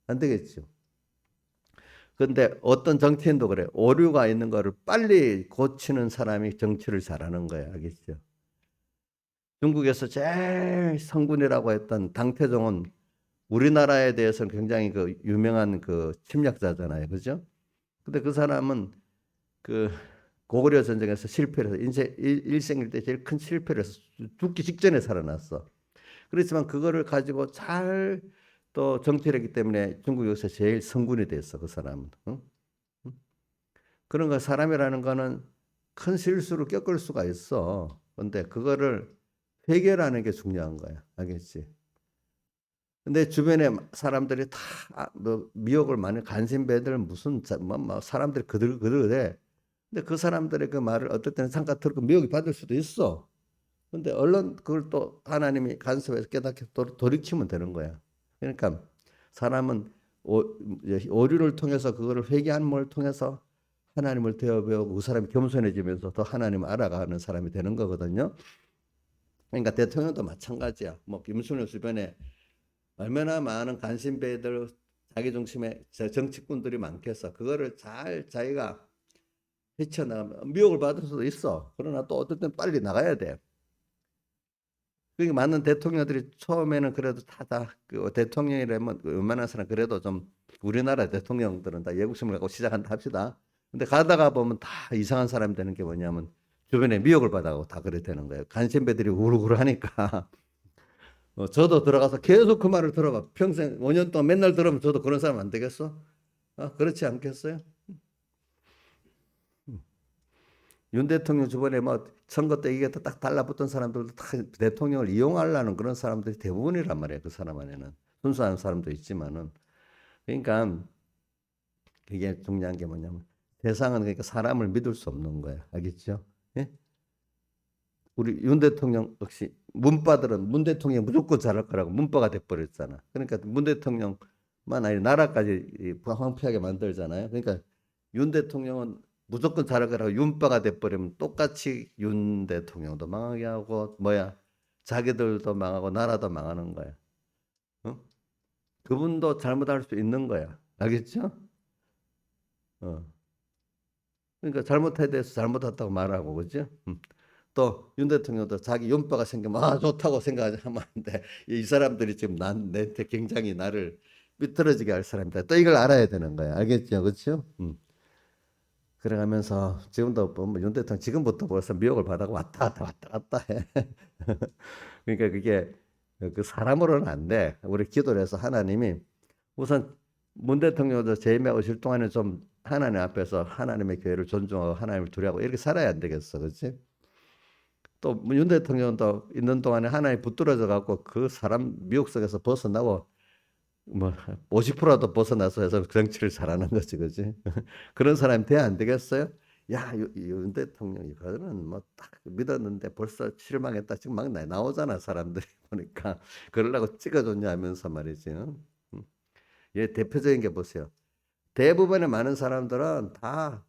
안 되겠죠. 근데 어떤 정치인도 그래. 오류가 있는 거를 빨리 고치는 사람이 정치를 잘하는 거야. 알겠죠? 중국에서 제일 성군이라고 했던 당태종은 우리나라에 대해서는 굉장히 그 유명한 그 침략자잖아요. 그죠? 근데 그 사람은 그 고구려 전쟁에서 실패를 해서 일생일 때 제일 큰 실패를 해서 죽기 직전에 살아났어. 그렇지만 그거를 가지고 잘 또 정치를 했기 때문에 중국 역사 제일 성군이 됐어. 그 사람은. 응? 응? 그런 거 사람이라는 거는 큰 실수를 겪을 수가 있어. 근데 그거를 해결하는 게 중요한 거야. 알겠지? 근데 주변에 사람들이 다뭐 미혹을 많이 간신배들 무슨 뭐 사람들이 그들 해. 근데 그 사람들의 그 말을 어떨 때는 잠깐 들고 미혹이 받을 수도 있어. 근데 얼른 그걸 또 하나님이 간섭해서 깨닫게 돌이키면 되는 거야. 그러니까 사람은 오류를 통해서 그거를 회개하는 걸 통해서 하나님을 대어 배우고 그 사람이 겸손해지면서 더 하나님을 알아가는 사람이 되는 거거든요. 그러니까 대통령도 마찬가지야. 뭐 김순일 주변에 얼마나 많은 간신배들 자기 중심의 정치꾼들이 많겠어. 그거를 잘 자기가 헤쳐나가면 미혹을 받을 수도 있어. 그러나 또 어떨 땐 빨리 나가야 돼. 그게 많은 대통령들이 처음에는 그래도 그 대통령이라면 웬만한 사람 그래도 좀 우리나라 대통령들은 다 애국심을 갖고 시작한다 합시다. 근데 가다가 보면 다 이상한 사람이 되는 게 뭐냐면 주변에 미혹을 받아가고 다 그래 되는 거예요. 간신배들이 우르르 하니까. 저도 들어가서 계속 그 말을 들어봐. 평생 5년 동안 맨날 들으면 저도 그런 사람 안 되겠어? 그렇지 않겠어요? 윤 대통령 주변에 뭐 선거 때 이게 딱 달라붙은 사람들도 다 대통령을 이용하려는 그런 사람들이 대부분이란 말이에요. 그 사람 안에는. 순수한 사람도 있지만은. 그러니까 그게 중요한 게 뭐냐면 세상은 그러니까 사람을 믿을 수 없는 거야. 알겠죠? 예? 우리 윤 대통령 역시 문바들은 문 대통령이 무조건 잘할 거라고 문바가 돼버렸잖아. 그러니까 문 대통령만 아니라 나라까지 황폐하게 만들잖아요. 그러니까 윤 대통령은 무조건 잘할 거라고 윤바가 돼버리면 똑같이 윤 대통령도 망하게 하고 뭐야 자기들도 망하고 나라도 망하는 거야. 어? 그분도 잘못할 수 있는 거야. 알겠죠? 어. 그러니까 잘못에 대해서 잘못했다고 말하고 그죠? 또 윤 대통령도 자기 윤바가 생기면 좋다고 생각하면 안 돼. 이 사람들이 지금 내한테 굉장히 나를 삐뚤어지게 할 사람이다. 또 이걸 알아야 되는 거야. 알겠죠? 그렇죠? 그래가면서 지금도 보면 윤 대통령 지금부터 벌써 미혹을 받아고 왔다 갔다 해. 그러니까 그게 그 사람으로는 안 돼. 우리 기도를 해서 하나님이 우선 문 대통령도 재임에 오실 동안에 좀 하나님 앞에서 하나님의 교회를 존중하고 하나님을 두려워하고 이렇게 살아야 안 되겠어. 그렇지? 또 윤 대통령도 있는 동안에 하나님 붙들어져 갖고 그 사람 미혹 속에서 벗어나고 뭐 50%라도 벗어나서 해서 정치를 잘하는 거지, 그지? 그런 사람이 돼야 안 되겠어요? 야, 윤 대통령 이거는 뭐 딱 믿었는데 벌써 실망했다. 지금 막 나오잖아, 사람들이 보니까. 그러려고 찍어줬냐 하면서 말이지. 응? 예, 대표적인 게 보세요. 대부분의 많은 사람들은 다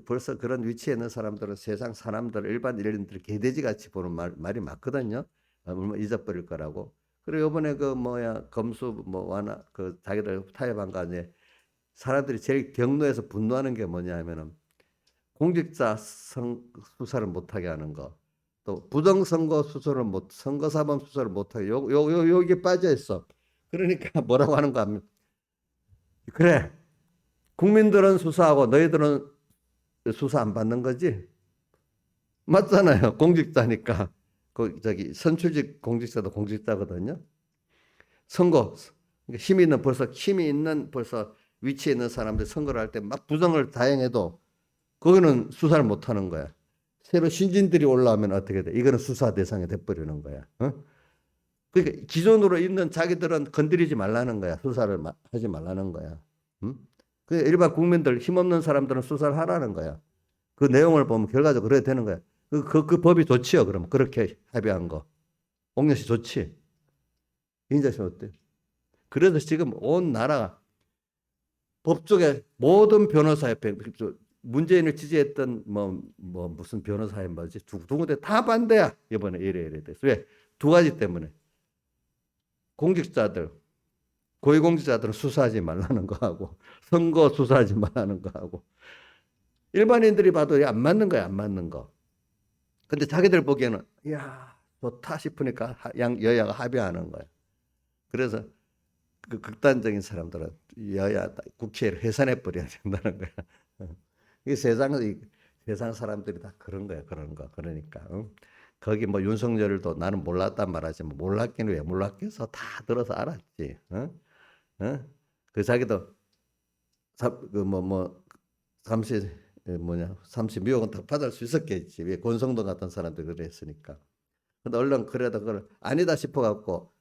벌써 그런 위치에 있는 사람들은 세상 사람들, 일반 일인들 개돼지 같이 보는 말이 맞거든요. 얼마 잊어버릴 거라고. 그리고 이번에 검수 완화 자기들 타협한 거 아니에요. 사람들이 제일 경로에서 분노하는 게 뭐냐 하면은 공직자 수사를 못하게 하는 거. 또 부정선거 수사를 선거사범 수사를 못하게 여기 빠져 있어. 그러니까 뭐라고 하는 거 하면 그래. 국민들은 수사하고 너희들은 수사 안 받는 거지? 맞잖아요. 공직자니까. 선출직 공직자도 공직자거든요. 선거 힘이 있는 벌써 위치에 있는 사람들 선거를 할 때 막 부정을 다행해도 그거는 수사를 못 하는 거야. 새로 신진들이 올라오면 어떻게 돼? 이거는 수사 대상이 돼버리는 거야. 어? 그러니까 기존으로 있는 자기들은 건드리지 말라는 거야. 수사를 하지 말라는 거야. 응? 그러니까 일반 국민들 힘없는 사람들은 수사를 하라는 거야. 그 내용을 보면 결과적으로 그래야 되는 거야. 그 법이 좋지요. 그럼 그렇게 합의한 거. 옥녀 씨 좋지? 인자 씨 어때? 그래서 지금 온 나라가 법조계 모든 변호사협회 문재인을 지지했던 무슨 변호사회 뭐지 두 군데 다 반대야. 이번에 이래 돼서 왜? 두 가지 때문에 공직자들 고위공직자들은 수사하지 말라는 거 하고 선거 수사하지 말라는 거 하고 일반인들이 봐도 안 맞는 거야. 안 맞는 거. 근데 자기들 보기에는 야 좋다 싶으니까 여야가 합의하는 거야. 그래서 그 극단적인 사람들은 여야 국회를 해산해 버려야 된다는 거야. 이 세상 사람들이 다 그런 거야. 그런 거. 그러니까 거기 윤석열도 나는 몰랐단 말하지 몰랐긴 왜 몰랐겠어. 다 들어서 알았지. 그 자기도 잠시 잠시 미혹은 더 받을 수 있었겠지. 왜 권성동 같은 사람들 그랬으니까. 근데 얼른 그래도 그걸 아니다 싶어갖고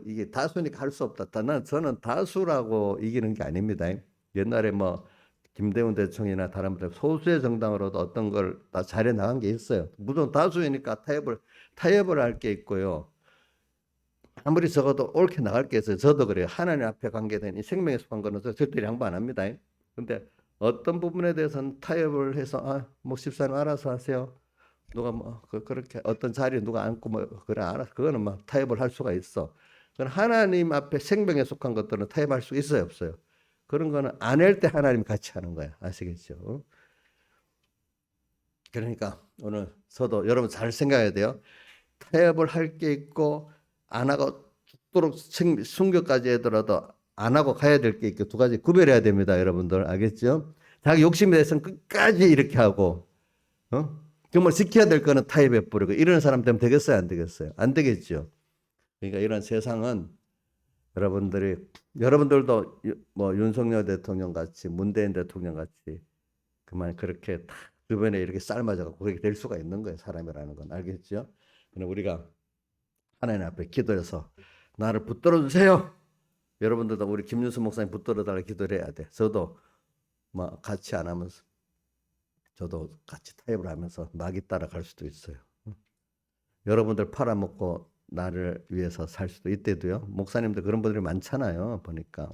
이게 다수니까 할 수 없다. 저는 다수라고 이기는 게 아닙니다. 옛날에 김대중 대통령이나 다른 분들 소수의 정당으로도 어떤 걸 다 잘해 나간 게 있어요. 무조건 다수이니까 타협을 할 게 있고요. 아무리 적어도 옳게 나갈 게 있어요. 저도 그래요. 하나님 앞에 관계된 이 생명에 속한 거는 절대 양보 안 합니다. 근데 어떤 부분에 대해서는 타협을 해서 집사님 알아서 하세요. 누가 그렇게 어떤 자리에 누가 앉고 그래 알아서 그거는 타협을 할 수가 있어. 그건 하나님 앞에 생명에 속한 것들은 타협할 수 있어요, 없어요? 그런 거는 안 할 때 하나님 같이 하는 거야. 아시겠죠? 그러니까 오늘 저도 여러분 잘 생각해야 돼요. 타협을 할 게 있고 안 하고 죽도록 순교까지 하더라도 안 하고 가야 될 게 있고 두 가지 구별해야 됩니다. 여러분들 알겠죠? 자기 욕심에 대해서는 끝까지 이렇게 하고 정말 지켜야 될 거는 타협해 버리고 이런 사람 되면 되겠어요? 안 되겠어요? 안 되겠죠. 그러니까 이런 세상은 여러분들도 윤석열 대통령 같이 문재인 대통령 같이 그만 그렇게 다 주변에 이렇게 삶아져서 그렇게 될 수가 있는 거예요. 사람이라는 건 알겠죠? 그럼 우리가 하나님 앞에 기도해서 나를 붙들어 주세요. 여러분들도 우리 김윤수 목사님 붙들어 달라 기도를 해야 돼. 저도 같이 안 하면서 저도 같이 타협을 하면서 마귀 따라갈 수도 있어요. 여러분들 팔아먹고 나를 위해서 살 수도 있대도요. 목사님들 그런 분들이 많잖아요. 보니까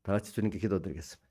다 같이 주님께 기도드리겠습니다.